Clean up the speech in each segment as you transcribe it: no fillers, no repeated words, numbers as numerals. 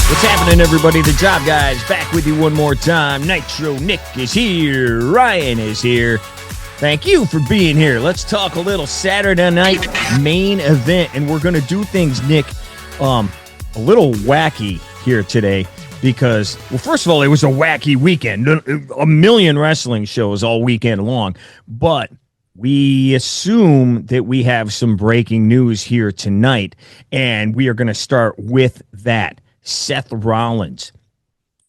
What's happening, everybody? The Job Guys back with you one more time. Nitro Nick is here. Ryan is here. Thank you for being here. Let's talk a little Saturday night main event, and we're going to do things, Nick, a little wacky here today because, well, first of all, it was a wacky weekend. A million wrestling shows all weekend long, but we assume that we have some breaking news here tonight, and we are going to start with that. Seth Rollins,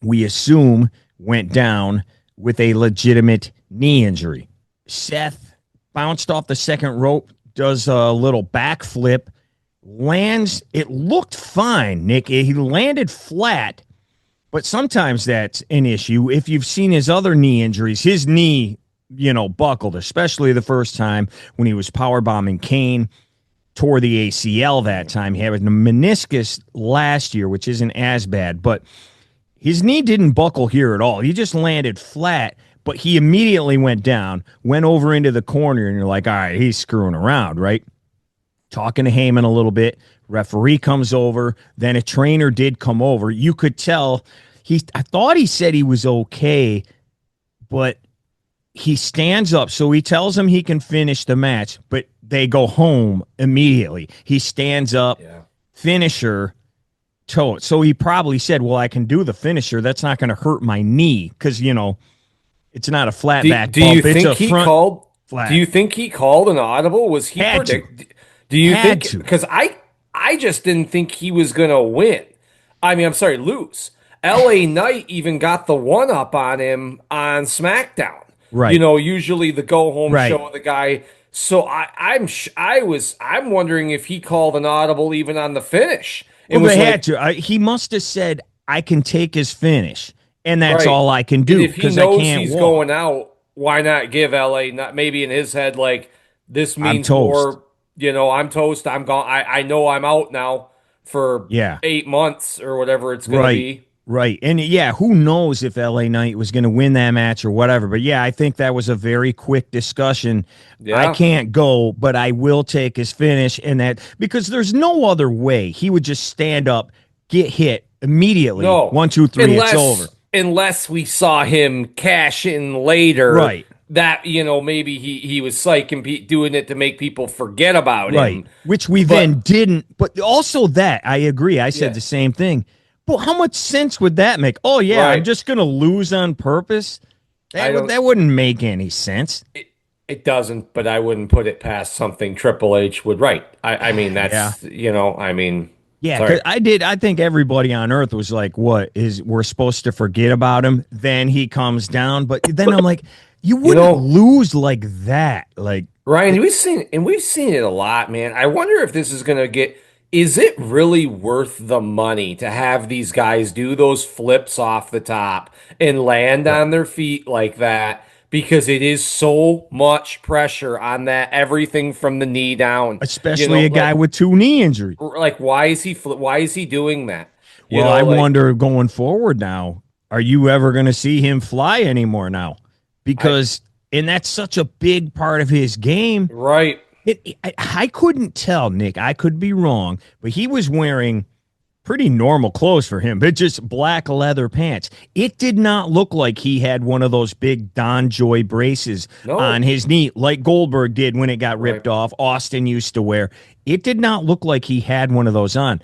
we assume, went down with a legitimate knee injury. Seth bounced off the second rope, does a little backflip, lands. It looked fine, Nick. He landed flat, but sometimes that's an issue. If you've seen his other knee injuries, his knee, buckled, especially the first time when he was powerbombing Kane. Tore the ACL that time. He had a meniscus last year, which isn't as bad, but his knee didn't buckle here at all. He just landed flat, but he immediately went down, went over into the corner, and you're like, all right, he's screwing around, right? Talking to Heyman a little bit. Referee comes over. Then a trainer did come over. You could tell I thought he said he was okay, but he stands up. So he tells him he can finish the match, but they go home immediately. He stands up, finisher, toe. So he probably said, well, I can do the finisher. That's not going to hurt my knee because, it's not a flat back bump. Do you think he called an audible? Was he predict? Do you think? Because I just didn't think he was going to win. Lose. LA Knight even got the one up on him on SmackDown. Right. Usually the go home show, the guy. So I'm wondering if he called an audible even on the finish. Well, they had to. He must have said, "I can take his finish, and that's all I can do." If he knows he's going out, why not give LA? Not maybe in his head like this means more. I'm toast. I'm gone. I know I'm out now for 8 months or whatever it's going to be. Right. And who knows if LA Knight was going to win that match or whatever. But I think that was a very quick discussion. Yeah. I can't go, but I will take his finish. And that because there's no other way he would just stand up, get hit immediately. No. 1, 2, 3, it's over. Unless we saw him cash in later. Right. That, maybe he was psyching, doing it to make people forget about him. Right. Which we then didn't. But also that, I agree. I said the same thing. Well, how much sense would that make? Oh, yeah, right. I'm just going to lose on purpose? That wouldn't make any sense. It doesn't, but I wouldn't put it past something Triple H would write. That's, Yeah, because I think everybody on Earth was like, we're supposed to forget about him? Then he comes down. But then I'm like, you wouldn't lose like that. Like Ryan, we've seen it a lot, man. I wonder if this is going to get... Is it really worth the money to have these guys do those flips off the top and land on their feet like that? Because it is so much pressure on that, everything from the knee down. Especially a guy with 2 knee injuries. Like, why is he doing that? I wonder going forward now, are you ever going to see him fly anymore now? Because, and that's such a big part of his game. Right. I couldn't tell, Nick. I could be wrong, but he was wearing pretty normal clothes for him, but just black leather pants. It did not look like he had one of those big Don Joy braces on his knee like Goldberg did when it got ripped off. Austin used to wear. It did not look like he had one of those on.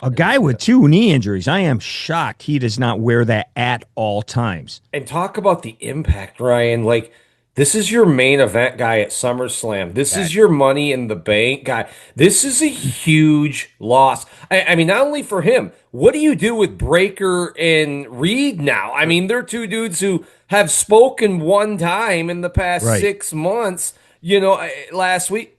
A guy with 2 knee injuries, I am shocked he does not wear that at all times. And talk about the impact, Ryan. Like, this is your main event guy at SummerSlam. This is your Money in the Bank guy. This is a huge loss. I mean, not only for him. What do you do with Breakker and Reed now? I mean, they're 2 dudes who have spoken one time in the past 6 months. Last week.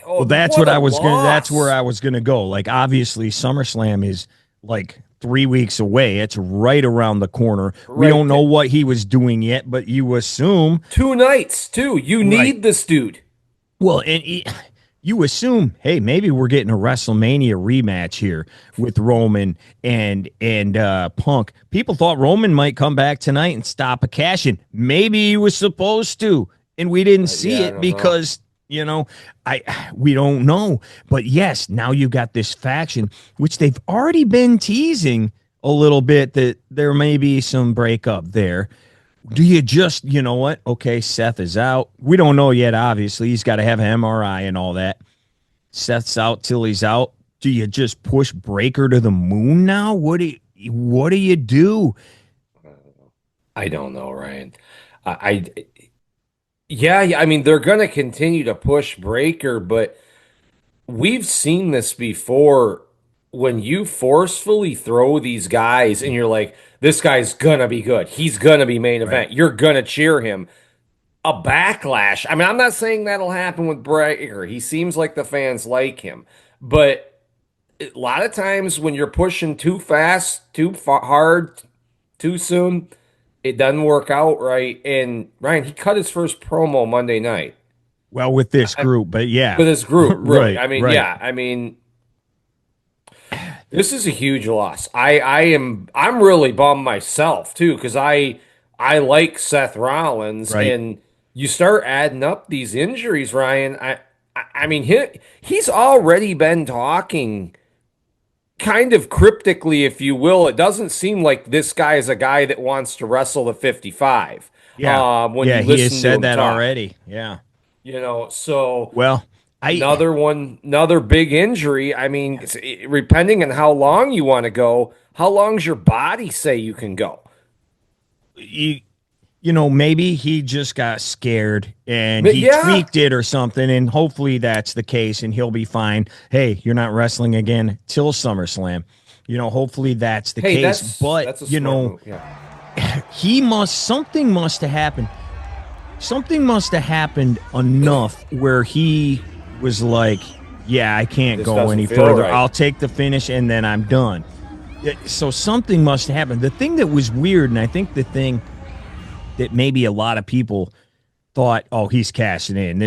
Well, that's what I was going. That's where I was going to go. Like, obviously, SummerSlam is like 3 weeks away. It's right around the corner. We don't know what he was doing yet, but you assume 2 nights too. You need this dude. Well, and you assume, hey, maybe we're getting a WrestleMania rematch here with Roman and Punk. People thought Roman might come back tonight and stop a cash-in. Maybe he was supposed to, and we didn't see it because. We don't know. But yes, now you've got this faction, which they've already been teasing a little bit that there may be some breakup there. Do you just, you know what? Okay, Seth is out. We don't know yet, obviously. He's got to have an MRI and all that. Seth's out till he's out. Do you just push Breaker to the moon now? What do you do? I don't know, Ryan. I yeah, I mean they're gonna continue to push Breaker, but we've seen this before when you forcefully throw these guys and you're like, this guy's gonna be good. He's gonna be main Right. event. You're gonna cheer him. A backlash. I mean, I'm not saying that'll happen with Breaker. He seems like the fans like him. But a lot of times when you're pushing too fast, hard, too soon, it doesn't work out right. And Ryan, he cut his first promo Monday night Well, with this group, but yeah. with his group, really. Right, I mean, right. yeah, I mean, this is a huge loss. I'm really bummed myself too because I like Seth Rollins Right. and you start adding up these injuries, Ryan. I mean he's already been talking kind of cryptically, if you will. It doesn't seem like this guy is a guy that wants to wrestle the 55. Yeah. When Yeah, you he has listen to said him that talk, already. Yeah. so. Well, I Another big injury. I mean, depending on how long you want to go, how long's your body say you can go? you, maybe he just got scared and he Yeah. tweaked it or something, and hopefully that's the case and he'll be fine. Hey, you're not wrestling again till SummerSlam. Hopefully that's the Hey, case. But, that's a smart move. Yeah. something must have happened. Something must have happened enough where he was like, yeah, I can't This go doesn't any feel further. right. I'll take the finish and then I'm done. So something must have happened. The thing that was weird, and I think the thing that maybe a lot of people thought, oh, he's cashing in.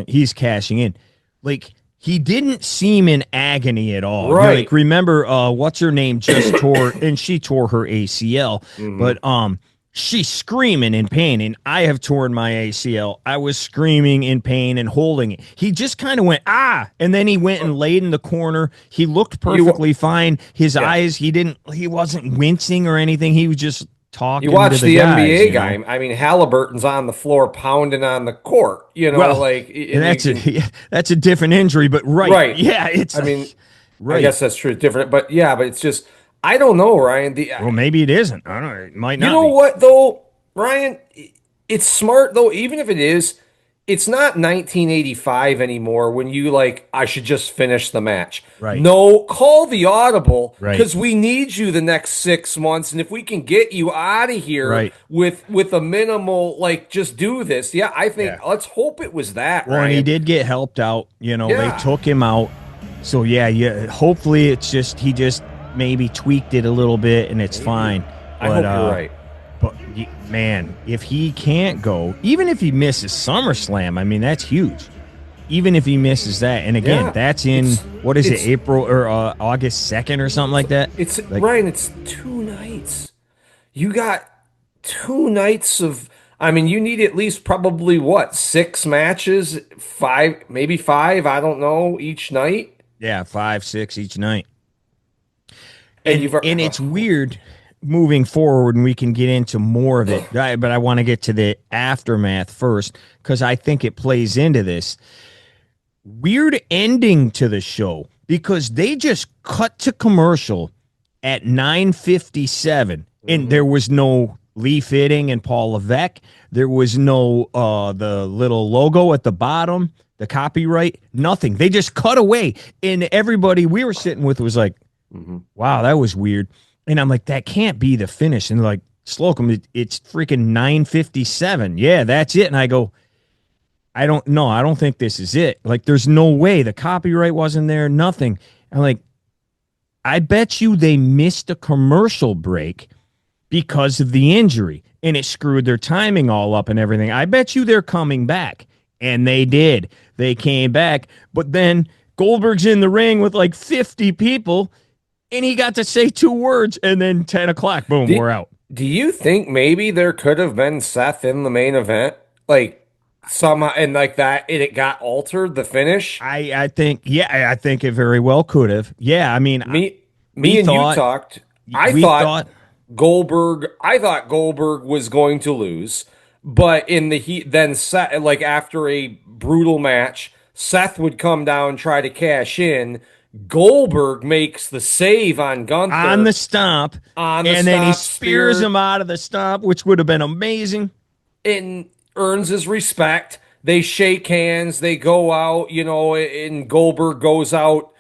He's cashing in. Like, he didn't seem in agony at all. Right. Like, remember, what's her name just tore, and she tore her ACL, but she's screaming in pain, and I have torn my ACL. I was screaming in pain and holding it. He just kind of went, and then he went and laid in the corner. He looked perfectly fine. His Yeah. eyes, he wasn't wincing or anything. He was just talking You watch to the the guys, NBA you know? guy. I mean, Halliburton's on the floor pounding on the court. Well, like and that's a different injury, but right, right. yeah, it's I mean, I right. guess that's true. Different, but yeah, but it's just I don't know, Ryan. Well, maybe it isn't. I don't know. It might You not know be. what though, Ryan? It's smart though, even if it is, it's not 1985 anymore when you like, I should just finish the match. Right. No, call the audible Right. because we need you the next 6 months. And if we can get you out of here Right. with a minimal, like just do this. Yeah, I think Yeah. let's hope it was that, Well, and he Ryan. did get helped out. Yeah. They took him out. So yeah. Hopefully, it's just he just maybe tweaked it a little bit, and it's fine. I hope you're right. But man, if he can't go, even if he misses SummerSlam, I mean that's huge. Even if he misses that, and again, Yeah. that's in what is it, April or August 2nd or something like that. It's Like, Ryan, it's 2 nights. You got 2 nights of I mean, you need at least probably what, 6 matches, five, maybe five, I don't know, each night. yeah, 5, 6 each night. And And it's weird moving forward, and we can get into more of it. But I want to get to the aftermath first because I think it plays into this weird ending to the show because they just cut to commercial at 9:57, and there was no Lee Fitting and Paul Levesque. There was no the little logo at the bottom, the copyright, nothing. They just cut away, and everybody we were sitting with was like, wow, that was weird. And I'm like, that can't be the finish. And they're like, Slocum, it's freaking 9:57. Yeah, that's it. And I go, I don't know. I don't think this is it. Like, there's no way. The copyright wasn't there, nothing. I'm like, I bet you they missed a commercial break because of the injury, and it screwed their timing all up and everything. I bet you they're coming back. And they did. They came back. But then Goldberg's in the ring with like 50 people, and he got to say 2 words, and then 10 o'clock, boom, we're out. Do you think maybe there could have been Seth in the main event? Like somehow and like that and it got altered, the finish? I think, yeah, I think it very well could have. Yeah, I mean, Me we and thought, you talked. I We thought thought, I thought Goldberg was going to lose, but in the heat, then Seth, like after a brutal match, Seth would come down, try to cash in. Goldberg makes the save on on Gunther the stomp, on the and then he stop spears him spear out of the stomp, which would have been amazing. and earns his respect. They shake hands, they go out, and Goldberg goes out,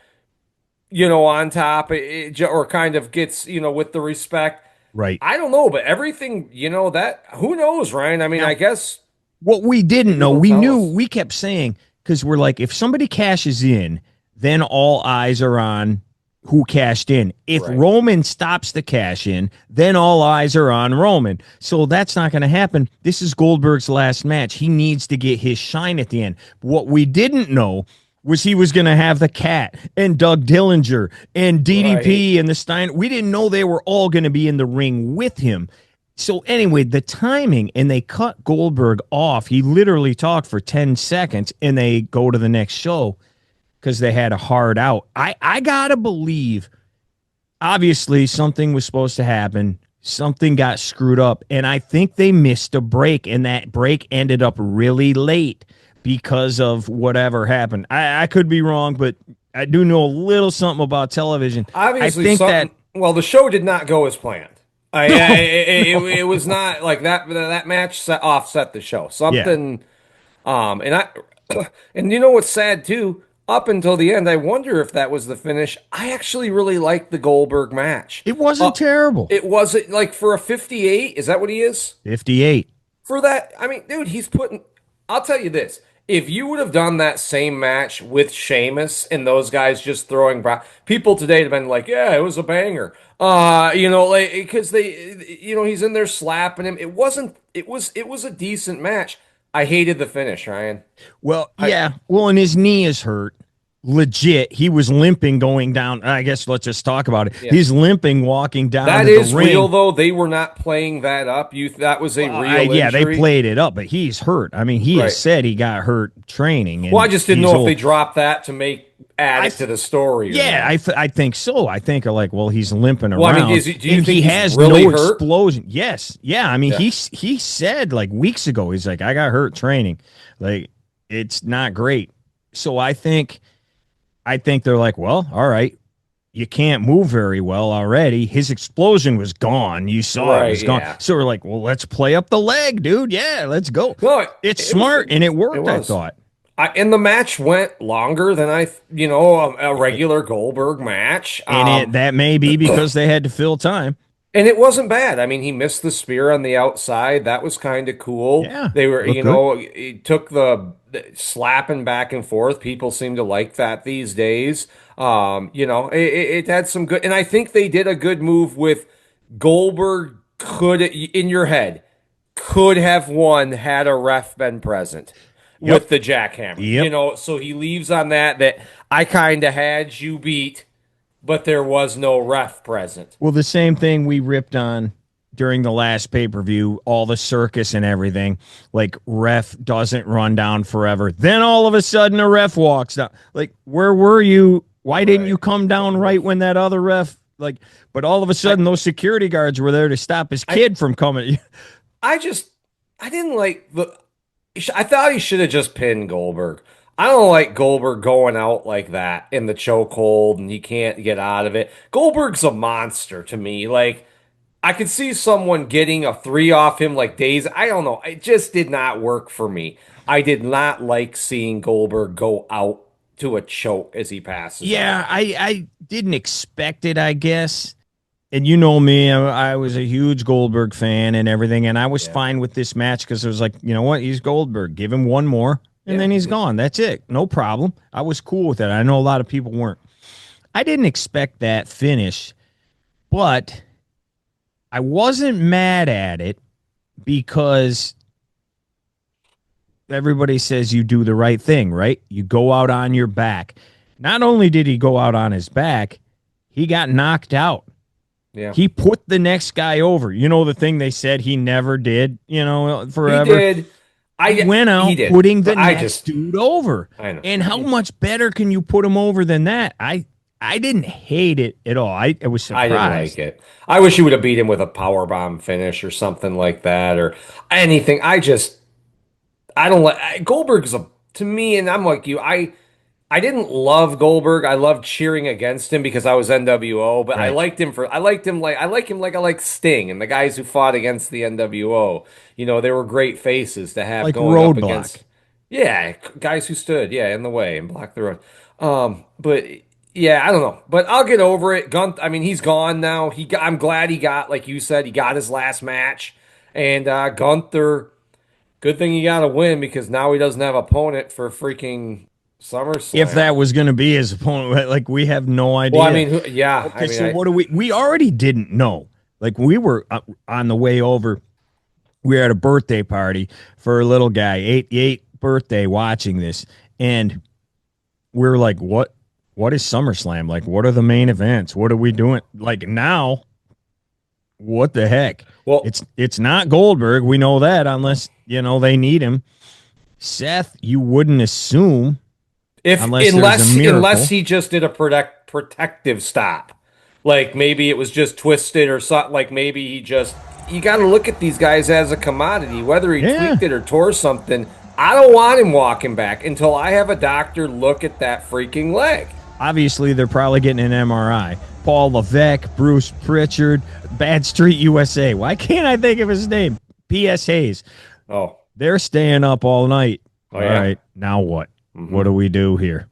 on top, or kind of gets, with the respect. Right. I don't know, but everything, that who knows, Ryan? I mean, I Now, guess what we didn't maybe know, they'll we tell knew, us. we kept saying, because we're like, if somebody cashes in, then all eyes are on who cashed in. If Right. Roman stops the cash in, then all eyes are on Roman. So that's not going to happen. This is Goldberg's last match. He needs to get his shine at the end. What we didn't know was he was going to have the Cat and Doug Dillinger and Right. DDP and the Stein. We didn't know they were all going to be in the ring with him. So anyway, the timing, and they cut Goldberg off. He literally talked for 10 seconds and they go to the next show because they had a hard out. I gotta believe, obviously, something was supposed to happen. Something got screwed up, and I think they missed a break, and that break ended up really late because of whatever happened. I could be wrong, but I do know a little something about television. I Obviously, think that something. Well, the show did not go as planned. no, It was not like that. That match offset the show. yeah, Something. And I, and you know what's sad too? Up until the end, I wonder if that was the finish. I actually really liked the Goldberg match. it Uh, wasn't terrible. it wasn't like for a 58. Is that what he is? 58. For that, I mean, dude, he's putting. I'll tell you this: if you would have done that same match with Sheamus and those guys just throwing, people today have been like, "Yeah, it was a banger." Like because he's in there slapping him. It wasn't. It was a decent match. I hated the finish, Ryan. Well, I yeah. Well, and his knee is hurt. Legit. He was limping going down. I guess let's just talk about it. Yeah, He's limping walking down that to the is real ring. though. They were not playing that up. That was a Well, real yeah, they injury, played it up, but he's hurt. I mean, he has right? said he got hurt training, Well, I and just didn't he's know if they old. dropped that to add I it to th- the story or yeah, not. I think so. I think like, well, he's limping Well, I mean, around, do you and he think he's has really no hurt? explosion. Yes, yeah. I mean, Yeah. he said like weeks ago, he's like, I got hurt training. Like, it's not great. So I think they're like, well, all right, you can't move very well already. His explosion was gone. You saw it Right, was gone. yeah. So we're like, well, let's play up the leg, dude. Yeah, let's go. No, it, It's it was smart good. and it It worked, I was. thought. And the match went longer than a regular Goldberg match. And that may be because they had to fill time. And it wasn't bad. I mean, he missed the spear on the outside. That was kind of cool. Yeah, They were, look good. he took the slapping back and forth. People seem to like that these days. It had some good, and I think they did a good move with Goldberg. Could in your head could have won had a ref been present with Yep. the jackhammer. Yep. So he leaves on that I kind of had you beat, but there was no ref present. Well, the same thing we ripped on during the last pay-per-view, all the circus and everything. Like, ref doesn't run down forever. Then all of a sudden a ref walks down. Like, where were you? Why didn't Right. you come down right when that other ref, like, but all of a I sudden those security guards were there to stop his I kid from coming. I just I didn't like the I thought he should have just pinned Goldberg. I don't like Goldberg going out like that in the chokehold and he can't get out of it. Goldberg's a monster to me. Like I could see someone getting a 3 off him like days. I don't know. It just did not work for me. I did not like seeing Goldberg go out to a choke as he passes Yeah, out. I didn't expect it, I guess. And you know me, I was a huge Goldberg fan and everything, and I was Yeah. fine with this match because it was like, you know what, he's Goldberg. Give him one more, and Yeah. then he's gone. That's it. No problem. I was cool with it. I know a lot of people weren't. I didn't expect that finish, but I wasn't mad at it because everybody says you do the right thing, right? You go out on your back. Not only did he go out on his back, he got knocked out. Yeah. He put the next guy over. You know the thing they said he never did, He forever. did. He went He out did. putting the But I next just dude over. I know. And how much better can you put him over than that? I didn't hate it at all. I was I didn't like surprised. it. I wish he would have beat him with a power bomb finish or something like that or anything. I don't like Goldberg's a to me, and I'm like you. I didn't love Goldberg. I loved cheering against him because I was NWO, but Right. I like him like I like Sting and the guys who fought against the NWO. You know, they were great faces to have Like going up Roadblock. against yeah, guys who stood, yeah, in the way and blocked the road. But yeah, I don't know. But I'll get over it. I mean, he's gone now. I'm glad he got, like you said, he got his last match. And Gunther, good thing he got a win because now he doesn't have opponent for freaking If that SummerSlam. was going to be his opponent, like we have no Well, I idea. mean, yeah, I Okay, mean, so what do we already didn't know. Like we were on the way over. We were at a birthday party for a little guy, 88 birthday, watching this, and we are like, what is SummerSlam? Like, what are the main events? What are we doing? Like now, what the heck? well, It's not Goldberg. We know that unless, they need him. Seth, you wouldn't assume if unless there's a unless miracle. he just did a protective stop, like maybe it was just twisted or something. Like maybe you got to look at these guys as a commodity, whether he Yeah. tweaked it or tore something. I don't want him walking back until I have a doctor look at that freaking leg. Obviously, they're probably getting an MRI. Paul Levesque, Bruce Pritchard, Bad Street USA. Why can't I think of his name? P.S. Hayes. Oh, They're staying up all night. oh All yeah. right, now what? Mm-hmm. What do we do here?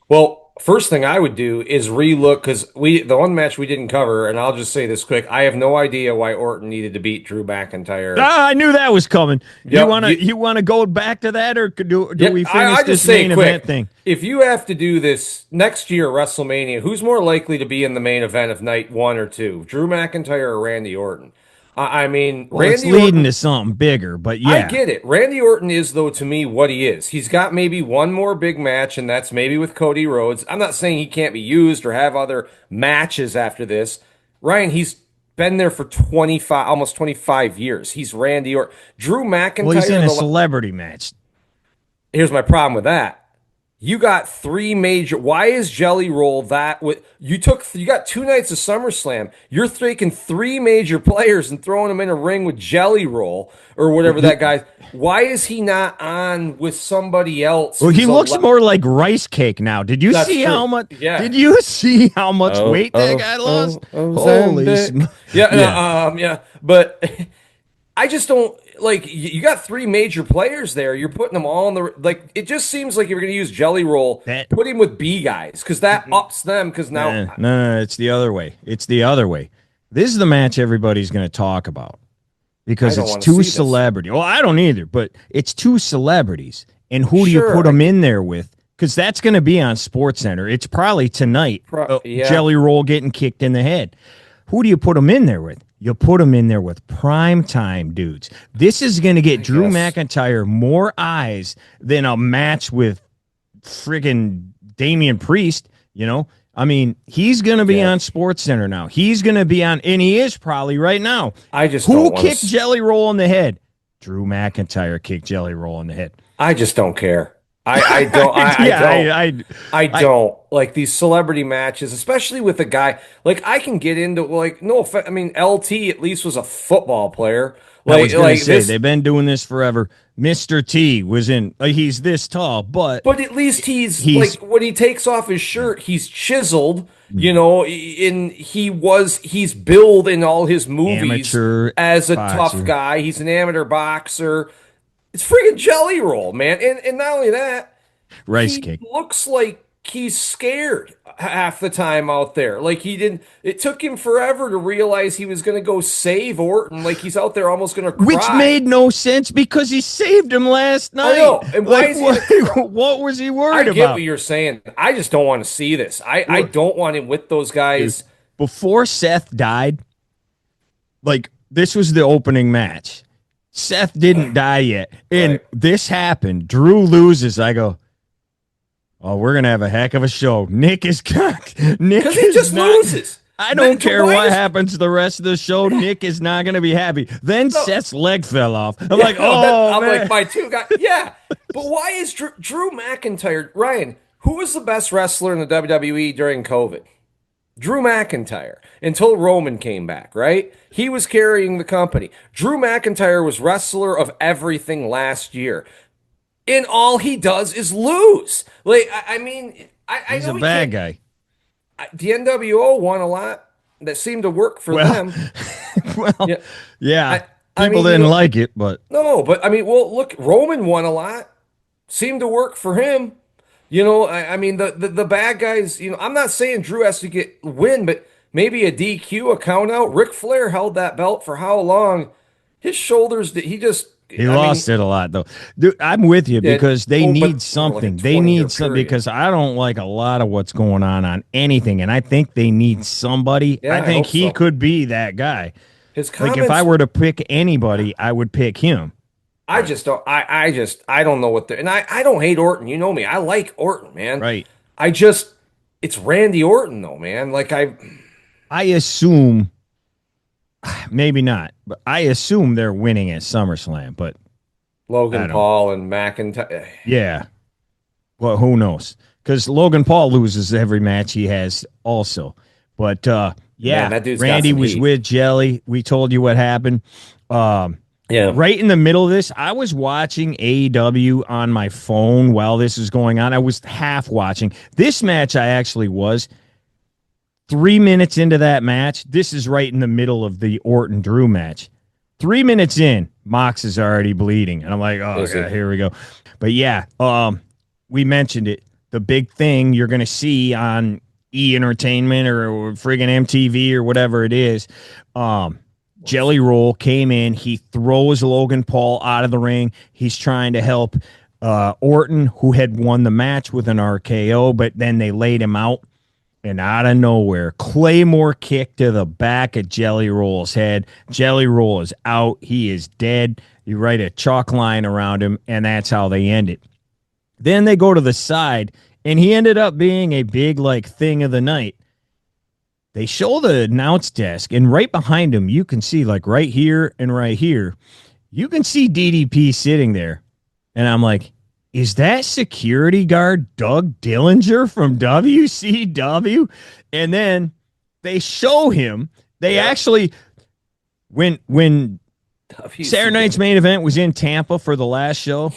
Well, first thing I would do is relook because the one match we didn't cover, and I'll just say this quick. I have no idea why Orton needed to beat Drew McIntyre. I knew that was coming. You Yep, wanna you wanna go back to that, or do yeah, we finish I just this say main quick. event thing? If you have to do this next year, WrestleMania, who's more likely to be in the main event of night one or two, Drew McIntyre or Randy Orton? I mean, Well, it's Randy leading Orton. to something bigger, but I yeah, get it. Randy Orton is, though, to me, what he is. He's got maybe one more big match, and that's maybe with Cody Rhodes. I'm not saying he can't be used or have other matches after this. Ryan, he's been there for 25, almost 25 years. He's Randy Orton. Drew well, he's McIntyre, in a celebrity match. here's my problem with that. You got three major. Why is Jelly Roll that? You got 2 nights of SummerSlam. You're taking three major players and throwing them in a ring with Jelly Roll or whatever that guy. Why is he not on with somebody else? Well, he who's looks more like rice cake now. Did you That's see how true. much? Yeah. Did you see how much Oh, weight that guy lost? Holy Zandig. Yeah, yeah. But I just don't like. You got three major players there. You're putting them all in the like. It just seems like you're going to use Jelly Roll. That Put him with B guys because that ups them. Because now, no, it's the other way. It's the other way. This is the match everybody's going to talk about I because don't it's want to two see this. celebrities. Well, I don't either, but it's two celebrities, and who do you Sure, put them in there with? Because that's going to be on Sports Center. It's probably tonight. Yeah. Jelly Roll getting kicked in the head. Who do you put them in there with? You put them in there with prime time dudes. This is going to get Drew guess. McIntyre more eyes than a match with friggin' Damian Priest. I mean, he's going to be Yeah. on Sports Center now. He's going to be on, and he is probably right now. I just Who don't want kicked Jelly Roll in the head? Drew McIntyre kicked Jelly Roll in the head. I just don't care. I don't. I don't. I don't like these celebrity matches, especially with a guy like I can get into like no. I mean, LT at least was a football player. I was going to say this, they've been doing this forever. Mr. T was in. He's this tall, but but at least he's he's like when he takes off his shirt, he's chiseled. You know, and he's billed in all his movies Amateur as a boxer. tough guy. He's an amateur boxer. It's friggin' Jelly Roll, man. And not only that, rice he cake. looks like he's scared half the time out there. Like he didn't. It took him forever to realize he was going to go save Orton. Like he's out there almost going to cry. Which made no sense because he saved him last night. I know. And why is he what was he I worried get about? what you're saying. I just don't want to see this. I don't want him with those guys. Before Seth died, like this was the opening match. Seth didn't die yet. And Right. this happened. Drew loses. I go, oh, we're going to have a heck of a show. Nick is cocked. Nick Because he is just not- loses. I don't care Why what is- happens the rest of the show. Nick is not going to be happy. Then Seth's leg fell off. I'm Yeah, like, oh, I'm man. like, my two guys. Yeah. But why is Drew McIntyre, Ryan, Who was the best wrestler in the WWE during COVID? Drew McIntyre, until Roman came back, right? He was carrying the company. Drew McIntyre was wrestler of everything last year. And all he does is lose. Like, I mean, I He's a know he bad can't. guy. The NWO won a lot that seemed to work for Well, them. well, Yeah. yeah. I, I People mean, didn't like it, but no, but I mean, well, look, Roman won a lot. Seemed to work for him. I mean, the bad guys, I'm not saying Drew has to win, but maybe a DQ, a count out. Ric Flair held that belt for how long? His shoulders, he just, he I mean, lost it a lot, though. Dude, I'm with you did. because they Oh, need but over like a something. They 20-year need something period. because I don't like a lot of what's going on anything, and I think they need somebody. I Yeah, I think hope he so. could be that guy. His Like if I comments, were to pick anybody, I would pick him. I But just don't, I don't know what and I don't hate Orton. You know me. I like Orton, man. right, I just, it's Randy Orton though, man. I assume maybe not, but I assume they're winning at SummerSlam. But I Logan don't. Paul and McIntyre. Yeah, well, who knows? Because Logan Paul loses every match he has, also. But Man, yeah, that dude's got Randy some was heat. with Jelly. We told you what happened. Um, Yeah. right in the middle of this, I was watching AEW on my phone while this was going on. I was half watching. This match, I actually was 3 minutes into that match. This is right in the middle of the Orton Drew match. 3 minutes in, Mox is already bleeding. And I'm like, oh, Is he? God, here we go. But yeah, we mentioned it. The big thing you're going to see on E Entertainment or friggin' MTV or whatever it is, Jelly Roll came in. He throws Logan Paul out of the ring. He's trying to help Orton, who had won the match with an RKO, but then they laid him out. And out of nowhere, Claymore kick to the back of Jelly Roll's head. Jelly Roll is out. He is dead. You write a chalk line around him, and that's how they end it. Then they go to the side, and he ended up being a big, like, thing of the night. They show the announce desk, and right behind him, you can see, like, right here and right here, you can see DDP sitting there. And I'm like, is that security guard Doug Dillinger from WCW? And then they show him. They actually, when Saturday night's main event was in Tampa for the last show,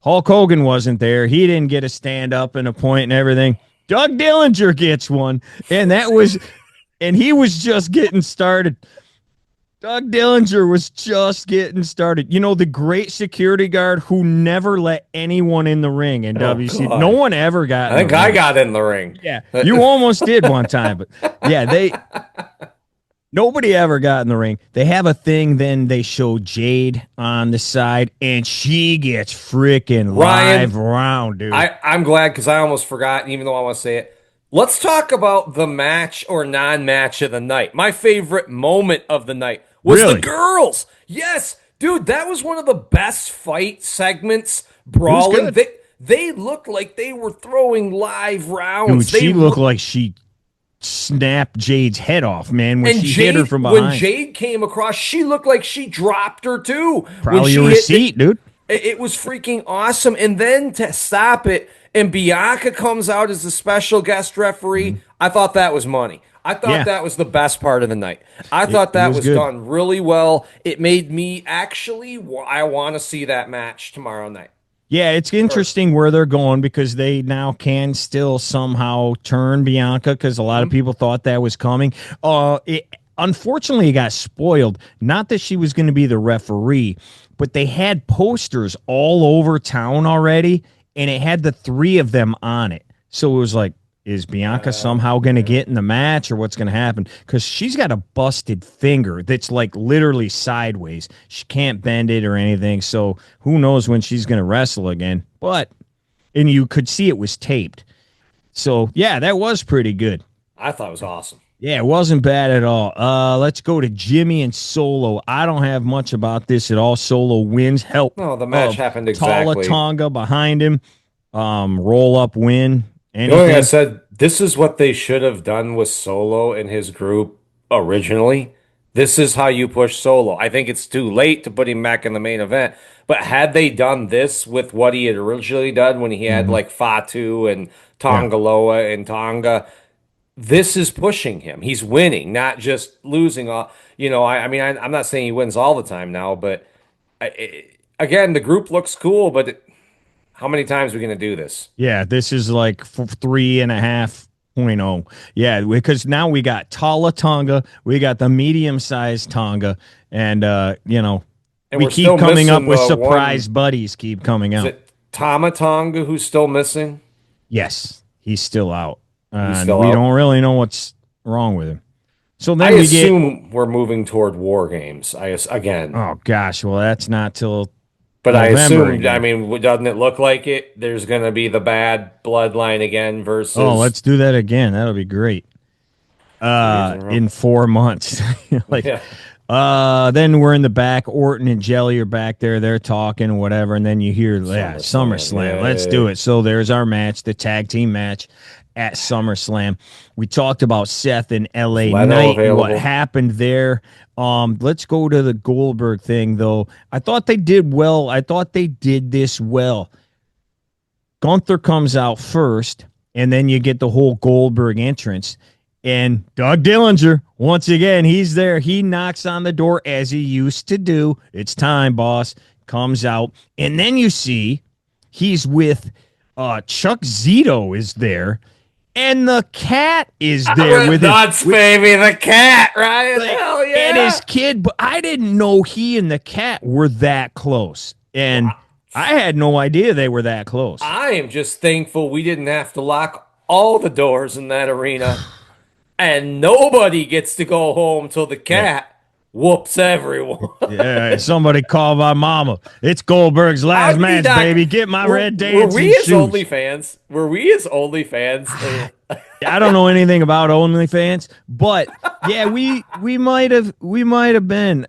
Hulk Hogan wasn't there. He didn't get a stand up and a point and everything. Doug Dillinger gets one, and he was just getting started. Doug Dillinger was just getting started. You know, the great security guard who never let anyone in the ring in WC. God. No one ever got I think I got in the ring. Yeah, you almost did one time, but yeah, nobody ever got in the ring. They have a thing, then they show Jade on the side, and she gets freaking live round, dude. I'm glad because I almost forgot, even though I want to say it. Let's talk about the match or non-match of the night. My favorite moment of the night was the girls. Yes, dude, that was one of the best fight segments. Brawling. They looked like they were throwing live rounds. Dude, she looked like she snapped Jade's head off, man, when she hit her from behind. When Jade came across, she looked like she dropped her too. Probably a receipt, dude. It was freaking awesome. And then to stop it, and Bianca comes out as a special guest referee, I thought that was money. I thought that was the best part of the night. I thought that was done really well. It made me I want to see that match tomorrow night. Yeah, it's interesting where they're going because they now can still somehow turn Bianca because a lot of people thought that was coming. Unfortunately, it got spoiled. Not that she was going to be the referee, but they had posters all over town already, and it had the three of them on it. So it was like, is Bianca somehow going to get in the match or what's going to happen? Because she's got a busted finger that's like literally sideways. She can't bend it or anything. So who knows when she's going to wrestle again. And you could see it was taped. So, yeah, that was pretty good. I thought it was awesome. Yeah, it wasn't bad at all. Let's go to Jimmy and Solo. I don't have much about this at all. Solo wins. Help. No, the match happened exactly. Tonga behind him. Roll up win. The only thing I said, this is what they should have done with Solo and his group originally. This is how you push Solo. I think it's too late to put him back in the main event. But had they done this with what he had originally done when he had Hmm. like Fatu and Yeah. Tongaloa and Tonga, this is pushing him. He's winning, not just losing. I'm not saying he wins all the time now, but again, the group looks cool. But how many times are we going to do this? Yeah, this is like 3.5.0. Yeah, because now we got Tala Tonga, we got the medium-sized Tonga, and And we we're keep still coming up missing with the surprise one. buddies keep coming Is out. it Tamatonga who's still missing? Yes, he's still out. He's And still we out. don't really know what's wrong with him. So I then we get, assume we're moving toward war games. Again, oh gosh, well, that's not till but I November assume. I again. mean, doesn't it look like it? There's going to be the bad bloodline again Oh, versus let's do that again. That'll be great. 3 years in a row. In 4 months. Like, Yeah, then we're in the back. Orton and Jelly are back there. They're talking, whatever. And then you hear, yeah, SummerSlam. SummerSlam. Let's do it. So there's our match, the tag team match at SummerSlam. We talked about Seth and Is LA Leto Knight and what available? happened there. Let's go to the Goldberg thing, though. I thought they did well. I thought they did this well. Gunther comes out first, and then you get the whole Goldberg entrance. And Doug Dillinger, once again, he's there. He knocks on the door as he used to do. It's time, boss. Comes out. And then you see he's with Chuck Zito is there. And the cat is I there went with nuts, his baby. The cat, Ryan. like, Hell and his yeah. kid. But I didn't know he and the cat were that close. And I had no idea they were that close. I am just thankful we didn't have to lock all the doors in that arena, and nobody gets to go home till the Yeah. cat whoops everyone. Yeah, somebody call my mama. It's Goldberg's How last did he match, not? baby. Get my red Were dancing we as shoes. OnlyFans? Were we as OnlyFans? I don't know anything about OnlyFans, but yeah, we might have been.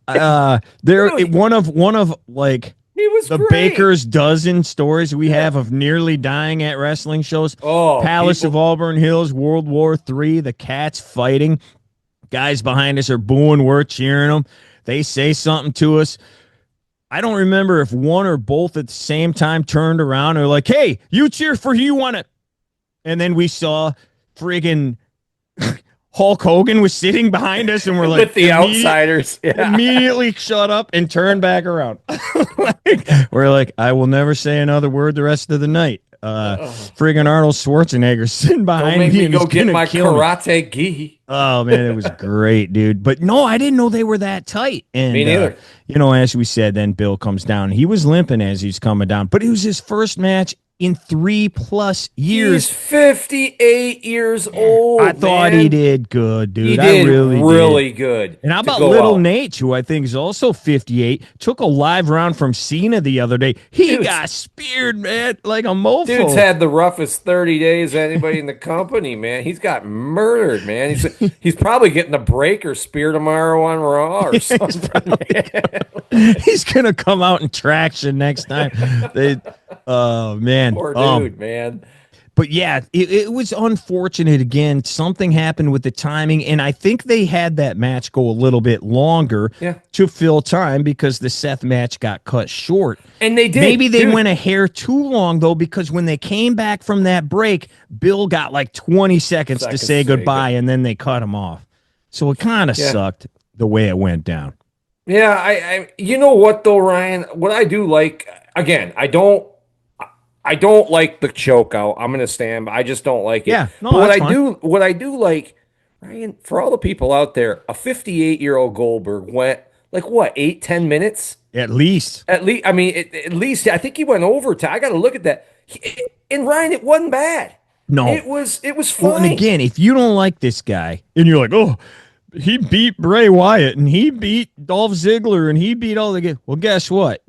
There No, one of like he was the great. Baker's dozen stories we have of nearly dying at wrestling shows. Oh, Palace of people. Auburn Hills, World War III, the cats fighting. Guys behind us are booing. We're cheering them. They say something to us. I don't remember if one or both at the same time turned around and were like, hey, you cheer for who you want it. And then we saw friggin' Hulk Hogan was sitting behind us and we're like, With the outsiders. Yeah. immediately shut up and turn back around. We're like, I will never say another word the rest of the night. Friggin' Arnold Schwarzenegger sitting Don't behind make me me and go is get gonna my kill me. karate gi. Oh man, it was great, dude. But no, I didn't know they were that tight. And Me neither. as we said, then Bill comes down. He was limping as he's coming down, but it was his first match in 3+ years. He's 58 years old. I thought man. he did good, dude. He I did really really did. good. And how to about go Little out. Nate, who I think is also 58, took a live round from Cena the other day. He Dude's- got speared, man, like a mofo. Dude's had the roughest 30 days of anybody in the company, man. He's got murdered, man. He's probably getting a break or spear tomorrow on Raw or something. He's gonna come out in traction next time. Oh man, Poor dude, man. But yeah, it was unfortunate again. Something happened with the timing, and I think they had that match go a little bit longer Yeah. to fill time because the Seth match got cut short. And they did. Maybe they Dude. went a hair too long, though, because when they came back from that break, Bill got like 20 seconds to Seconds say to say goodbye, and then they cut him off. So it kind of Yeah. sucked the way it went down. Yeah, you know what though, Ryan? What I do like, again, I don't like the choke out. I'm gonna stand. I just don't like it. Yeah, no, but that's fine. what I do like, Ryan, for all the people out there, a 58-year-old Goldberg went like what, 8, 10 minutes At least. at least. I mean, at least I think he went overtime. I got to look at that. And Ryan, it wasn't bad. No. It was Well, and fine. again, if you don't like this guy and you're like, oh, he beat Bray Wyatt and he beat Dolph Ziggler and he beat all the guys. Well, guess what?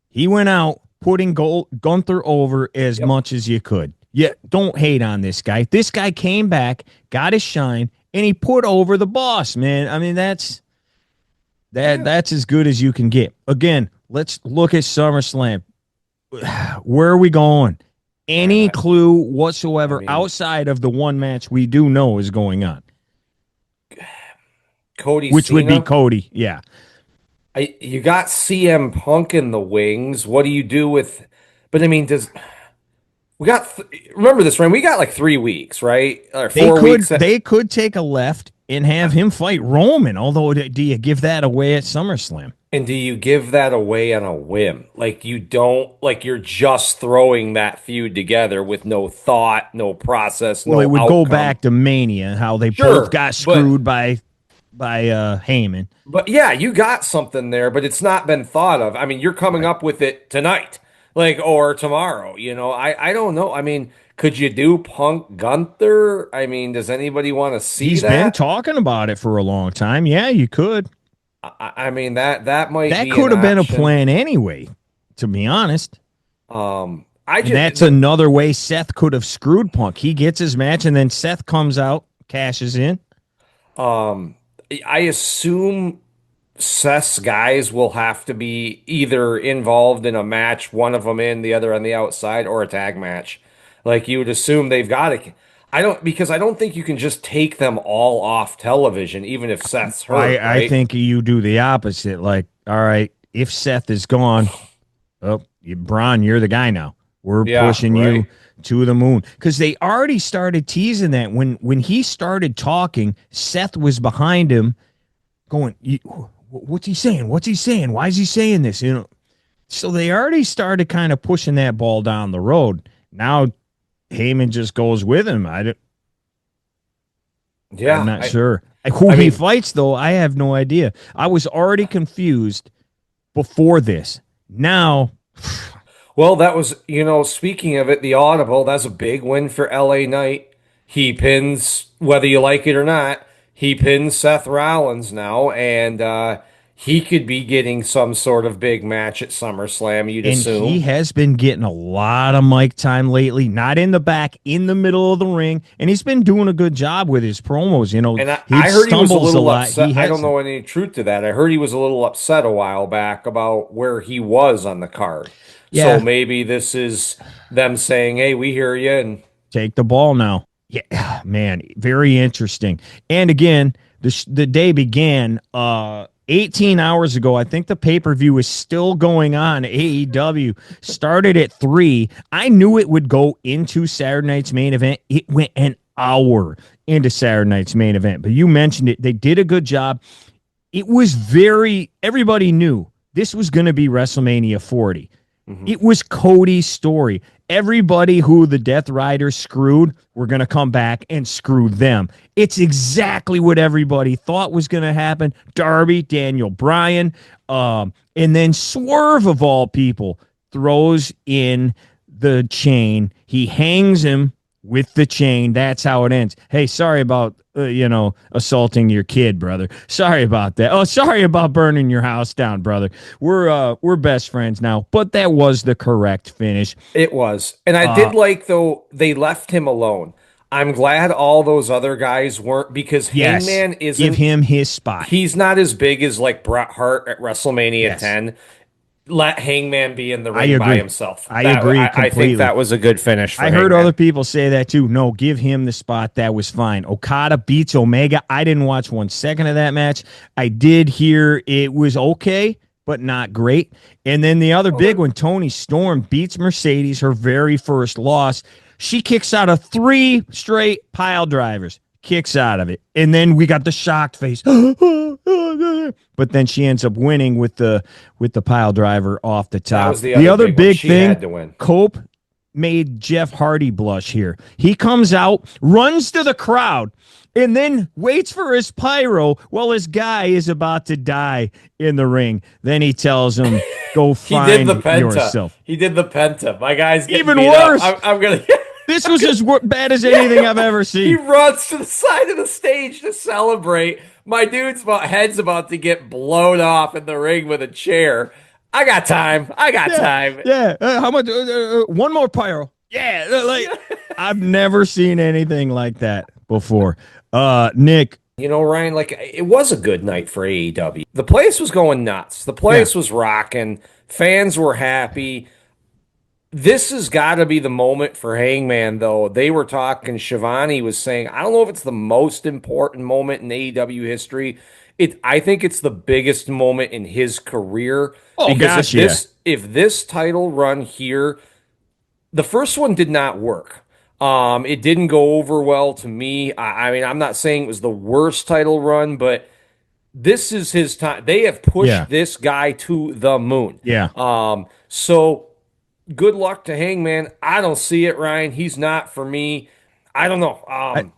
He went out putting Gunther over as much as you could. Yeah, don't hate on this guy. This guy came back, got his shine, and he put over the boss, man. I mean, that's as good as you can get. Again, let's look at SummerSlam. Where are we going? Any clue whatsoever I mean- outside of the one match we do know is going on? Cody which would be Cena. Cody. Yeah. You got CM Punk in the wings. What do you do with? But I mean, does we got? Remember this, Ryan? We got like 3 weeks, right? Or They 4 weeks. could they could take a left and have him fight Roman. Although, do you give that away at SummerSlam? And do you give that away on a whim? Like you don't, like you're just throwing that feud together with no thought, no process, Well, it no would go outcome. back to Mania, how they both Sure, got screwed by Heyman. but yeah, you got something there, but it's not been thought of. I mean, you're coming Right. up with it tonight, like or tomorrow. I don't know. I mean, could you do Punk Gunther? I mean, does anybody want to see He's been that? talking about it for a long time. Yeah, you could. I mean that might That be an could have been a option. plan anyway, to be honest. I And just that's another way Seth could have screwed Punk. He gets his match, and then Seth comes out, cashes in. um I assume Seth's guys will have to be either involved in a match, one of them in, the other on the outside, or a tag match. Like you would assume they've got to. I don't because I don't think you can just take them all off television, even if Seth's hurt, I right? think you do the opposite. Like, all right, if Seth is gone, oh, Braun, you're the guy now. We're Yeah, pushing you right. to the moon because they already started teasing that when he started talking, Seth was behind him, going, "What's he saying? What's he saying? Why is he saying this?" So they already started kind of pushing that ball down the road. Now Heyman just goes with him. I'm Yeah, not sure who I he mean, fights though. I have no idea. I was already confused before this. Now, well, that was, speaking of it, the Audible, that's a big win for LA Knight. He pins, whether you like it or not, he pins Seth Rollins now, and he could be getting some sort of big match at SummerSlam, you'd and he assume. has been getting a lot of mic time lately, not in the back, in the middle of the ring, and he's been doing a good job with his promos. And He I heard he was a stumbles a little lot. upset. He I don't hasn't. know any truth to that. I heard he was a little upset a while back about where he was on the card. So Yeah, maybe this is them saying, hey, we hear you. And take the ball now. Yeah, man, very interesting. And again, the day began 18 hours ago. I think the pay-per-view is still going on. AEW started at 3. I knew it would go into Saturday night's main event. It went an hour into Saturday night's main event. But you mentioned it. They did a good job. It was everybody knew this was going to be WrestleMania 40. Mhm. It was Cody's story. Everybody who the Death Riders screwed were going to come back and screw them. It's exactly what everybody thought was going to happen. Darby, Daniel Bryan, and then Swerve, of all people, throws in the chain. He hangs him with the chain. That's how it ends. Hey, sorry about assaulting your kid, brother. Sorry about that. Oh, sorry about burning your house down, brother. We're best friends now. But that was the correct finish. It was. And I Uh did like, though, they left him alone. I'm glad all those other guys weren't because yes, Hangman give isn't, him his spot. he's not as big as like Bret Hart at WrestleMania Yes, 10. Let Hangman be in the I ring by agree. himself. I That agree I think completely. that was a good finish for I heard Hangman. other people say that too. No, give him the spot. That was fine. Okada beats Omega. I didn't watch 1 second of that match. I did hear it was okay, but not great. And then the other big one, Tony Storm beats Mercedes, her very first loss. She kicks out of 3 straight pile drivers. Kicks out of it. And then we got the shocked face. But then she ends up winning with the pile driver off the That top. was the The other other big one. big She thing, had to win. Cope made Jeff Hardy blush here. He comes out, runs to the crowd, and then waits for his pyro while his guy is about to die in the ring. Then he tells him, go He did find the penta. yourself. He did the penta. My guy's getting Even beat worse. up. I'm gonna. This was as bad as anything I've ever He seen. runs to the side of the stage to celebrate. My head's about to get blown off in the ring with a chair. I got time. I got Yeah, time. yeah. How much? One more pyro. Yeah, like I've never seen anything like that before. Nick, Ryan, like it was a good night for AEW. The place was going nuts. The yeah, place was rocking. Fans were happy. This has got to be the moment for Hangman, though. They were talking, Shivani was saying, I don't know if it's the most important moment in AEW history. I think it's the biggest moment in his career Oh because gosh, yeah. if this title run here, the first one did not work. It didn't go over well to me. I mean, I'm not saying it was the worst title run, but this is his time. They have Yeah. pushed this guy to the moon. Yeah. So good luck to Hangman. I don't see it, Ryan. He's not for me. I don't know. I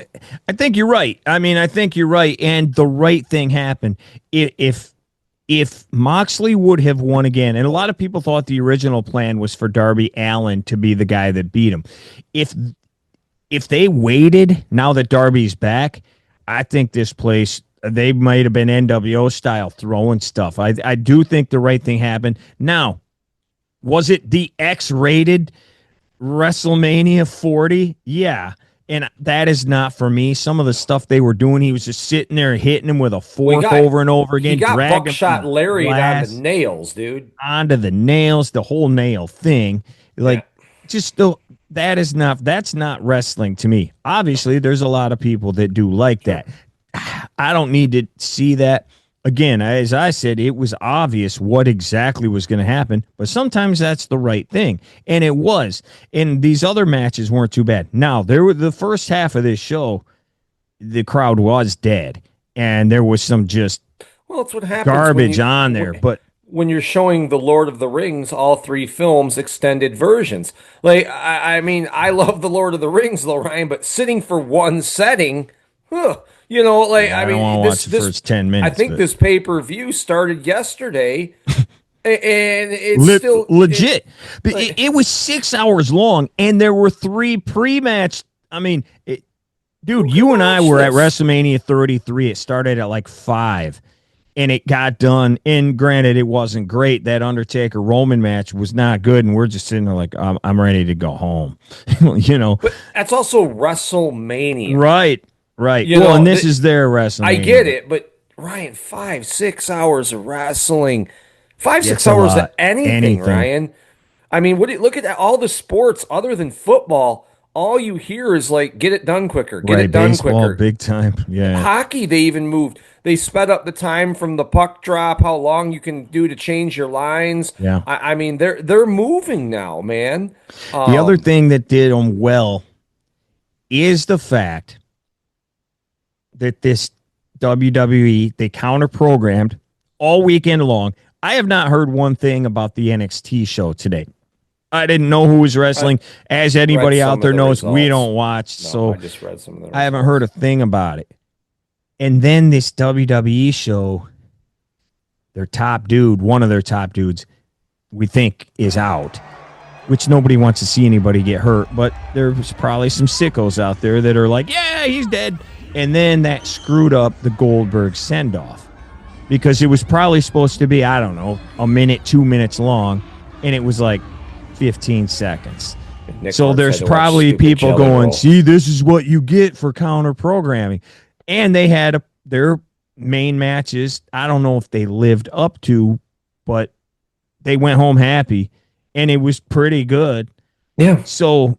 think you're right. I mean, I think you're right, and the right thing happened. If Moxley would have won again, and a lot of people thought the original plan was for Darby Allin to be the guy that beat him. If if they waited now that Darby's back, I think this place they might have been NWO style throwing stuff. I do think the right thing happened. Now, was it the X-rated WrestleMania 40? Yeah. And that is not for me. Some of the stuff they were doing, he was just sitting there hitting him with a fork over and over again, he got dragging buckshot Lariat on the glass nails, dude. onto the nails, the whole nail thing. Yeah. Like, just still, that's not wrestling to me. Obviously, there's a lot of people that do like that. I don't need to see that. Again, as I said, it was obvious what exactly was going to happen, but sometimes that's the right thing. And it was. And these other matches weren't too bad. Now, there were the first half of this show, the crowd was dead. And there was some just Well, it's what happens garbage on there. But when you're showing the Lord of the Rings, all three films, extended versions. Like, I mean, I love the Lord of the Rings, though, Ryan, but sitting for one setting, huh, you know, like, yeah, I I don't mean, want to watch the first 10 minutes. I think this pay-per-view started yesterday, and it's legit. Like, It was 6 hours long, and there were three pre-match. I mean, dude, you and I were at WrestleMania 33. It started at like 5, and it got done. And granted, it wasn't great. That Undertaker Roman match was not good, and we're just sitting there like, I'm ready to go home. You know, but that's also WrestleMania. right? Right. You well, know, and this is their WrestleMania. I get it, but Ryan, 5, 6 hours of wrestling, five, Yeah, it's six a hours of lot. anything, Ryan. I mean, look at all the sports other than football. All you hear is like, get it done quicker, get it done Baseball, quicker. big time. Yeah. Hockey, they even moved. They sped up the time from the puck drop, how long you can do to change your lines. Yeah. I mean, they're moving now, man. The other thing that did them well is the fact that this WWE, they counter programmed all weekend long. I have not heard one thing about the NXT show today. I didn't know who was wrestling. As anybody out there knows, we don't watch. No, so I just read some of the I haven't heard a thing about it. And then this WWE show, their top dude, one of their top dudes, we think is out, which nobody wants to see anybody get hurt. But there's probably some sickos out there that are like, yeah, he's dead. And then that screwed up the Goldberg send-off because it was probably supposed to be, I don't know, a minute, 2 minutes long. And it was like 15 seconds. So there's probably people going, see, this is what you get for counter programming. And they had their main matches. I don't know if they lived up to, but they went home happy and it was pretty good. Yeah. So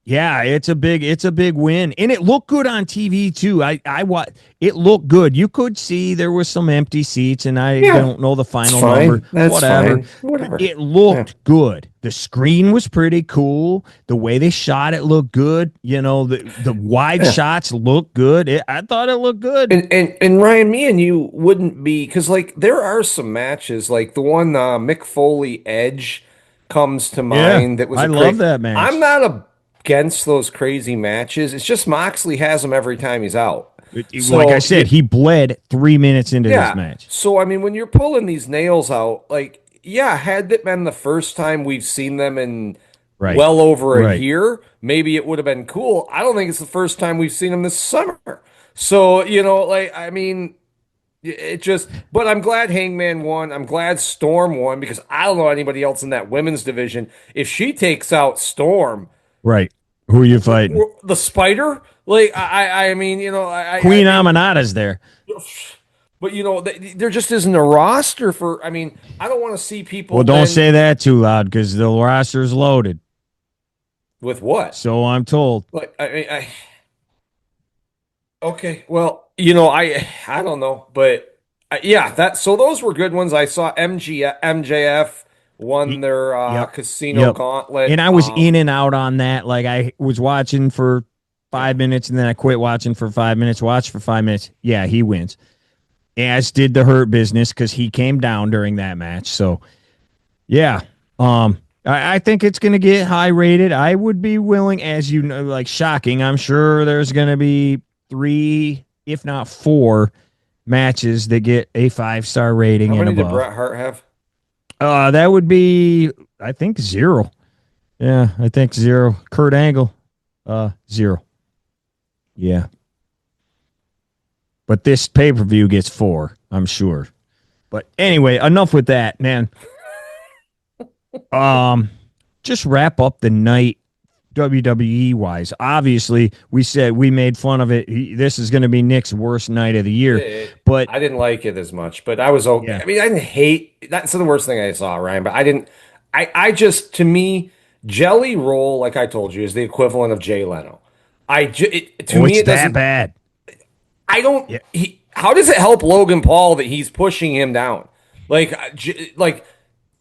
yeah, it's a big win, and it looked good on TV too. It looked good. You could see there was some empty seats, and I don't know the final number. That's whatever. fine. Whatever. It looked good. The screen was pretty cool. The way they shot it looked good. You know, the wide shots looked good. I thought it looked good. And Ryan, me and you wouldn't be because like there are some matches like the one Mick Foley Edge comes to mind. That was I love that match. I'm not against those crazy matches. It's just Moxley has them every time he's out. So, like I said, he bled 3 minutes into this match. So, I mean, when you're pulling these nails out, like, had it been the first time we've seen them in well over a year, maybe it would have been cool. I don't think it's the first time we've seen them this summer. So, you know, like, I mean, but I'm glad Hangman won. I'm glad Storm won because I don't know anybody else in that women's division. If she takes out Storm, right. Who are you fighting? The Spider? Like, I mean, you know, Queen Amanada's there. But there just isn't a roster for. I mean, I don't want to see Well, people don't then say that too loud because the roster's loaded. with what? So I'm told. Like, I mean, okay, well, I don't know, but yeah, that so those were good ones. I saw MJF won Y- their Yep. casino Yep. And gauntlet. I was in and out on that. Like I was watching for Yeah, 5 minutes and then I quit watching for 5 minutes, watched for 5 minutes. Yeah, he wins. As did the Hurt Business because he came down during that match. So yeah. I think it's gonna get high rated. I would be willing, as you know, like shocking. I'm sure there's gonna be three, if not four, matches that get a 5-star how rating and many did above. Bret Hart have? That would be, I think, zero. Yeah, I think zero. Kurt Angle, zero. Yeah, but this pay per view gets four, I'm sure. But anyway, enough with that, man. Um, just wrap up the night WWE wise. Obviously, we said we made fun of it. This is going to be Nick's worst night of the year, but I didn't like it as much, but I was okay. yeah. I mean, I didn't hate that's the worst thing I saw, Ryan. But I didn't. I just to me, Jelly Roll, like I told you, is the equivalent of Jay Leno. To Oh, me, it's it that doesn't. bad. I don't. Yeah, How does it help Logan Paul that he's pushing him down? Like, like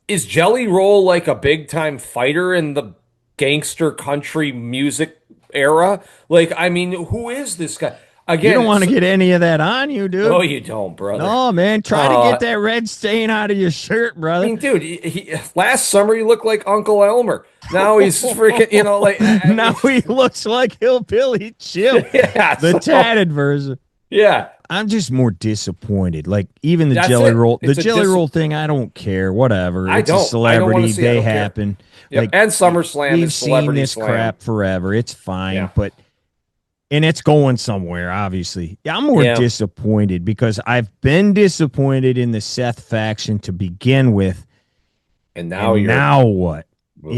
is Jelly Roll like a big time fighter in the gangster country music era? Like, I mean, who is this guy? you Again, don't want to get any of that on you, no, dude. you don't, brother. No, man. Try to get Uh, that red stain out of your shirt, I brother. mean, dude, last summer he looked like Uncle Elmer. Now he's freaking, like, I Now mean, he looks like Hillbilly Jim, yeah. the So, tatted version. yeah, I'm just more disappointed. Like even that's it. the It's a jelly roll thing, I don't care. Whatever. I It's a don't. I don't want to celebrity. see. I They don't care. happen. Yep. Like And SummerSlam we've is seen Celebrity this Slam. crap forever. It's fine, Yeah. but and it's going somewhere. Obviously, yeah, I'm more Yeah. disappointed because I've been disappointed in the Seth faction to begin with, And now and you're. now what? Oof.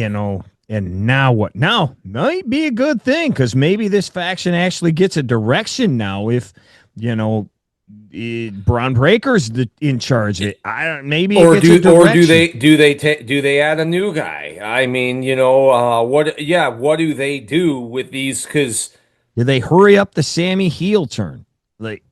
And now what? Now might be a good thing because maybe this faction actually gets a direction now. If you know Braun Breaker's in charge of it. I don't. Maybe it gets a Or do direction. they add a new guy? I mean, what do they do with these? Because Do they hurry up the Sammy heel turn like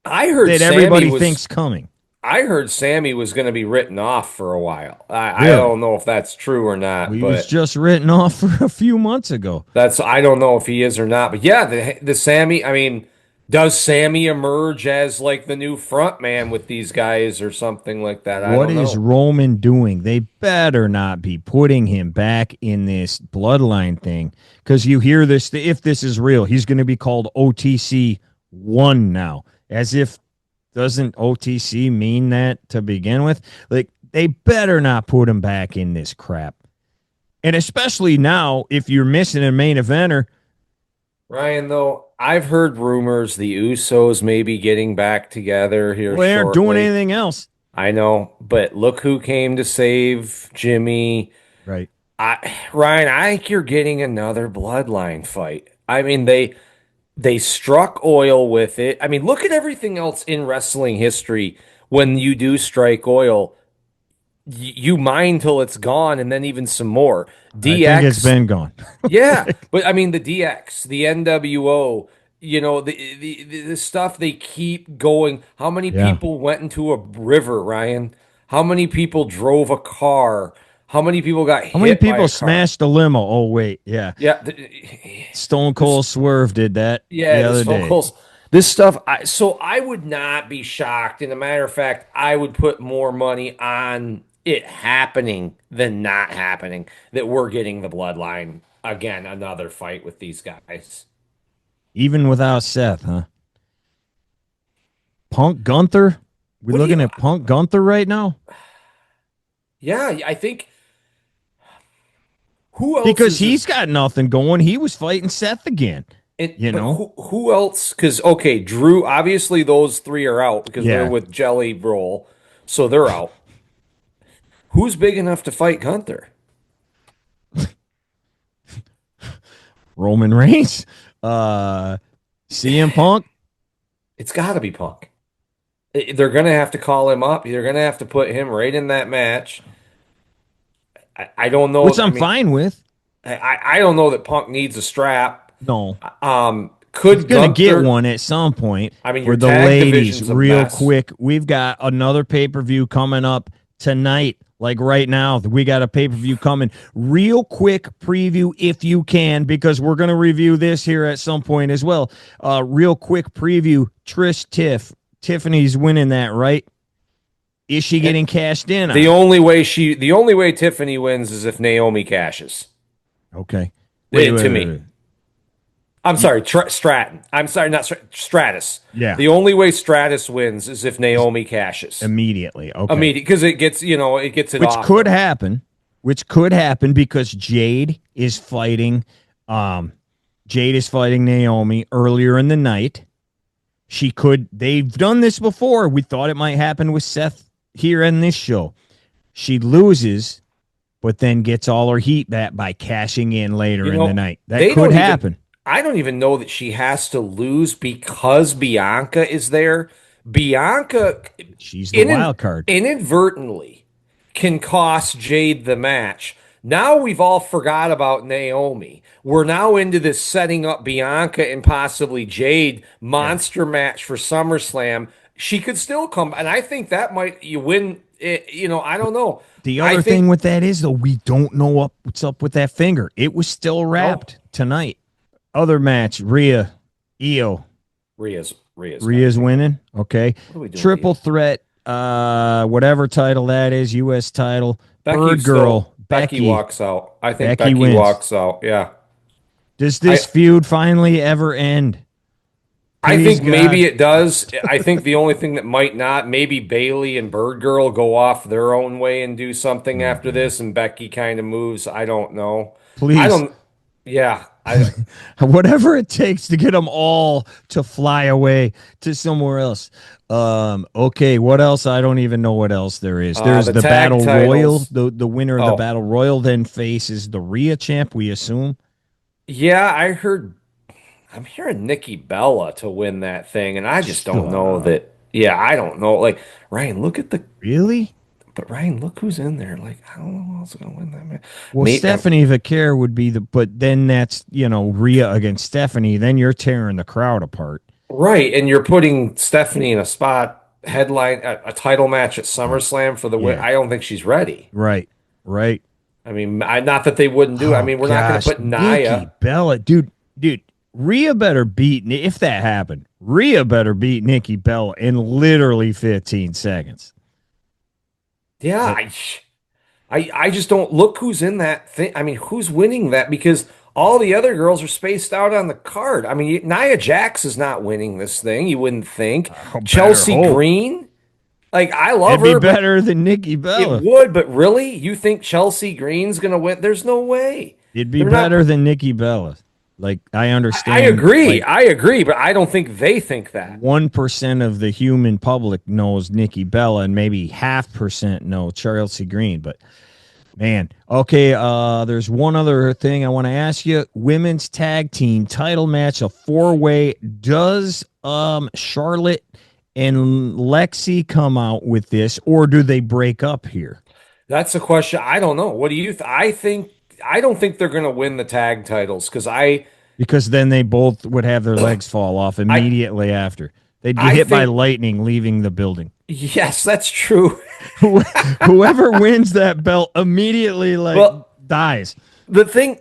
I heard that Sammy everybody was thinks coming? I heard Sammy was going to be written off for a while. I Really? don't know if that's true or Well, not, he was but just written off for a few months ago. I don't know if he is or not. But yeah, the Sammy. I mean, does Sammy emerge as like the new front man with these guys or something like that? I What don't is know. Roman doing? They better not be putting him back in this bloodline thing because you hear this. If this is real, he's going to be called OTC 1 now, as if doesn't OTC mean that to begin with? Like, they better not put him back in this crap. And especially now, if you're missing a main eventer, Ryan, though, I've heard rumors the Usos may be getting back together here well, they aren't doing shortly. anything else. I know, but look who came to save Jimmy. Right. Ryan, I think you're getting another bloodline fight. I mean, they struck oil with it. I mean, look at everything else in wrestling history. When you do strike oil, you mine till it's gone, and then even some more. I think it's DX, been gone. yeah, but I mean the DX, the NWO, the stuff they keep going. How many Yeah. people went into a river, Ryan? How many people drove a car? How many people got How many hit by people a car? smashed a limo? Oh, wait. Yeah. Yeah, Stone this Cold Swerve did that yeah, the this other Stone day. Cold. This stuff. So I would not be shocked. And a matter of fact, I would put more money on it happening than not happening. That we're getting the bloodline again. Another fight with these guys. Even without Seth, huh? Punk Gunther? We What do you? looking at Punk Gunther right now? Yeah, I think. Who else Because is this? he's got nothing going. He was fighting Seth again, you But know? who else? Because okay, Drew. Obviously, those three are out because they're Yeah. with Jelly Roll, so they're out. Who's big enough to fight Gunther? Roman Reigns, CM Punk. It's got to be Punk. They're going to have to call him up. They're going to have to put him right in that match. I don't which know. I I'm mean, fine with. I don't know that Punk needs a strap. No, he's Could gonna get Gunther? one at some point. I mean, For your the tag ladies, division's a real mess. quick, we've got another pay-per-view coming up tonight. Like right now, we got a pay-per-view coming. Real quick preview if you can, because we're gonna review this here at some point as well. Real quick preview. Tiffany's winning that, right? Is she And getting cashed in on? the only way Tiffany wins is if Naomi cashes. Okay. Wait, To me. wait. I'm sorry, Stratton. I'm sorry, not Stratus. Yeah, The only way Stratus wins is if Naomi cashes. immediately. Okay. Immediate, because it gets, it gets it Which off could her. happen. Which could happen because um Jade is fighting Naomi earlier in the night. They've done this before. We thought it might happen with Seth here in this show. She loses, but then gets all her heat back by cashing in later in the night. That They could don't even. happen. I don't even know that she has to lose because Bianca is there. Bianca, She's the wild card. inadvertently, can cost Jade the match. Now we've all forgot about Naomi. We're now into this setting up Bianca and possibly Jade Yeah. monster match for SummerSlam. She could still come, and I think that might you win. I don't know. The I other think thing with that is though, we don't know what's up with that finger. It was still no. wrapped tonight. Other match, Io. Rhea's got Rhea's to be. winning. Okay. What are we doing? Triple Here? threat, whatever title that is, US title. Becky Bird still Girl, Becky Becky. walks out. I think Becky Becky wins. walks out. Yeah. Does I this feud finally ever end? I Please, think maybe God. it does. I think the only thing that might not, maybe Bailey and Bird Girl go off their own way and do something Oh, after God. this, and Becky kind of moves. I don't know. I Please. don't. Yeah. I Whatever it takes to get them all to fly away to somewhere else. Okay, what else? I don't even know what else there is. There's the the tag battle royal. titles. The winner of the Oh, battle royal then faces the Rhea champ, we assume. yeah. I heard. I'm hearing Nikki Bella to win that thing, and I just don't know Stop. that. Yeah, I don't know. Like Ryan, look at the Really? But Ryan, look who's in there. Like, I don't know who else is gonna win that match. Well, Stephanie Vaquer would be but then that's, Rhea against Stephanie. Then you're tearing the crowd apart. Right, and you're putting Stephanie in a spot headline a title match at SummerSlam for the win. Yeah. I don't think she's ready. Right. Right. I mean, not that they wouldn't do. I Oh, mean, we're not going to gosh. put Nikki Nia. Bella. Dude, Rhea better beat, if that happened, Rhea better beat Nikki Bella in literally 15 seconds. Yeah, Like, I just don't look who's in that thing. I mean, who's winning that because all the other girls are spaced out on the card. I mean, Nia Jax is not winning this thing. You wouldn't think. better Chelsea hope. Green, like I love It'd be her, but better than Nikki it Bella. would, but really? You think Chelsea Green's gonna win? There's no way. It'd be They're not. better than Nikki Bella. Like, I I understand. agree. Like, I agree, but I don't think they think that. 1% of the human public knows Nikki Bella, and maybe 0.5% know Chelsea Green. But man, okay. There's one other thing I want to ask you: women's tag team title match, a 4-way. Does Charlotte and Lexi come out with this, or do they break up here? That's a question. I don't know. What do you? I don't think they're gonna win the tag titles because Because then they both would have their legs fall off I, immediately after. They'd get I hit by think lightning leaving the building. yes, that's true. Whoever wins that belt immediately Well, dies. the thing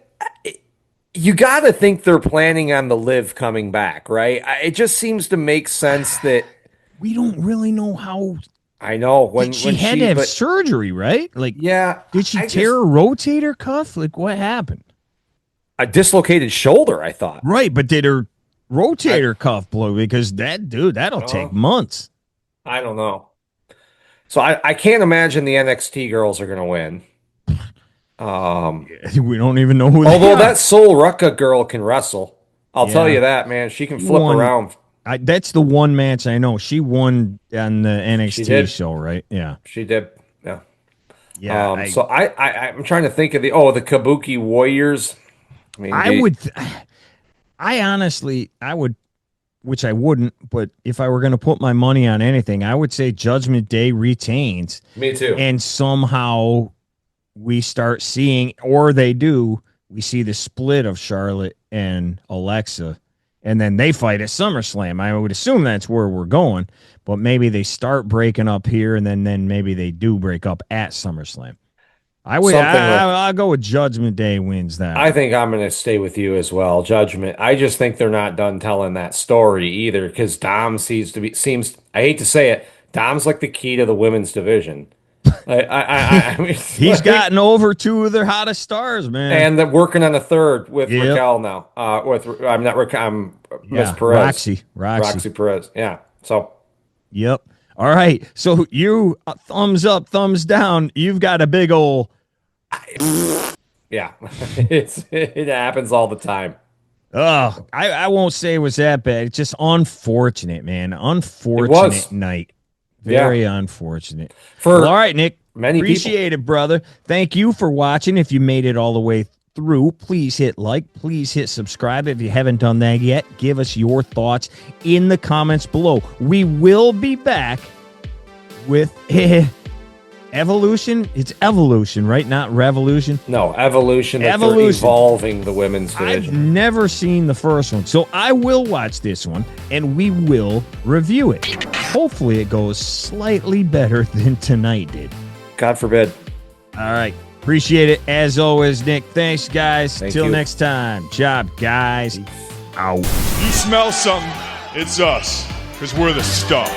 you got to think they're planning on the Liv coming back, right? It just seems to make sense that We don't really know how I know she when had to have but surgery, right? Like, yeah, did she I tear just a rotator cuff? Like, what happened? a dislocated shoulder. I thought. Right, but did her I rotator cuff blow? Because that'll take uh, months. I don't know. So I can't imagine the NXT girls are gonna win. Um, We don't even know who they although are. that Sol Ruca girl can wrestle, I'll tell Yeah, you that, man. She can she flip won. around. That's the one match I know. She won on the She NXT did. show, right? Yeah. She did. Yeah. Yeah, So I'm trying to think of the Kabuki Warriors. I mean, I would I honestly I would which I wouldn't, but if I were going to put my money on anything, I would say Judgment Day retains. Me too. And somehow we start seeing, or they do, we see the split of Charlotte and Alexa, and then they fight at SummerSlam. I would assume that's where we're going, but maybe they start breaking up here, and then maybe they do break up at SummerSlam. I'll go with Judgment Day wins that. I think I'm going to stay with you as well, Judgment. I just think they're not done telling that story either, because Dom seems, I hate to say it, Dom's like the key to the women's division. I mean, he's gotten over two of their hottest stars, man, and they're working on a third with Raquel now. I'm not Raquel. I'm Miss Perez. Roxy Perez. Yeah. So. Yep. All right. So you thumbs up, thumbs down. You've got a big old. Yeah, it happens all the time. Oh, I won't say it was that bad. It's just unfortunate, man. Unfortunate night. Very unfortunate. All right, Nick. Appreciate it, brother. Thank you for watching. If you made it all the way through, please hit like, please hit subscribe. If you haven't done that yet, give us your thoughts in the comments below. We will be back with Evolution. It's Evolution, right? Not Revolution. No, Evolution. Evolution. Evolving the women's division. I've never seen the first one, so I will watch this one and we will review it. Hopefully it goes slightly better than tonight did. God forbid. All right. Appreciate it. As always, Nick. Thanks, guys. Till next time. Job, guys. Out. You smell something, it's us, because we're the stuff.